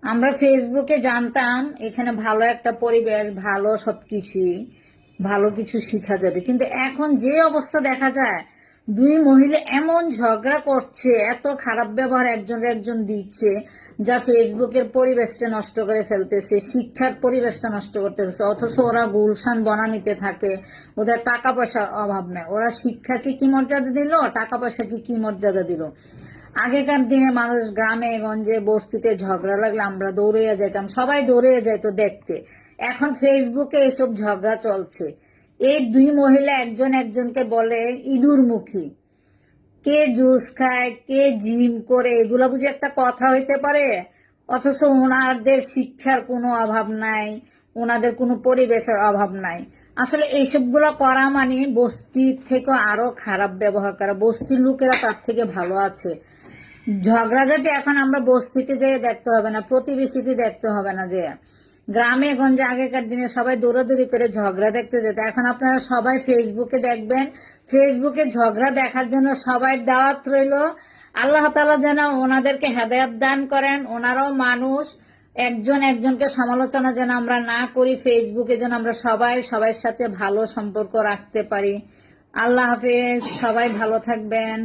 আমরা ফেসবুকে জানতাম এখানে ভালো একটা পরিবেশ, ভালো সবকিছুই, ভালো কিছু শিখা যাবে, কিন্তু এখন যে অবস্থা দেখা যায়, দুই মহিলা এমন ঝগড়া করছে, এত খারাপ ব্যবহার একজনের একজন দিচ্ছে, যা ফেসবুকের পরিবেশটা নষ্ট করে ফেলতেছে, শিক্ষার পরিবেশটা নষ্ট করতেছে। অথচ ওরা গুলশান বনানীতে থাকে, ওদের টাকা পয়সার অভাব নেই, ওরা শিক্ষাকে কি মর্যাদা দিল, টাকা পয়সাকে কি মর্যাদা দিল। আগেকার দিনে মানুষ গ্রামে গঞ্জে বস্তিতে ঝগড়া লাগলে আমরা দৌড়িয়ে যেতাম, সবাই দৌড়িয়ে যেত দেখতে। এখন ফেসবুকে এসব ঝগড়া চলছে। এই দুই মহিলা একজন একজনকে বলে ইঁদুর মুখী। কে জুস খায়, কে জিম করে, এগুলো বুঝি একটা কথা হইতে পারে? অথচ ওনাদের শিক্ষার কোনো অভাব নাই, ওনাদের কোনো পরিবেশের অভাব নাই। আসলে এইসবগুলো করা মানে বস্তির থেকে আরো খারাপ ব্যবহার করা। বস্তির লোকেরা তার থেকে ভালো আছে। ঝগড়াঝাটি এখন আমরা বস্তিতে যেয়ে দেখতে হবে না, প্রতিবেশীতে দেখতে হবে না। যে গ্রামে গঞ্জে আগেকার দিনে সবাই দৌড়াদৌড়ি করে ঝগড়া দেখতে যেত, এখন আপনারা সবাই ফেসবুকে দেখবেন। ফেসবুকে ঝগড়া দেখার জন্য সবাই দাওয়াত রইল। আল্লাহ তাআলা যেন ওনাদেরকে হেদায়েত দান করেন। ওনারাও মানুষ, একজন একজনকে সমালোচনা যেন আমরা না করি। ফেসবুকে যেন আমরা সবাই সবার সাথে ভালো সম্পর্ক রাখতে পারি। আল্লাহ হাফেজ, সবাই ভালো থাকবেন।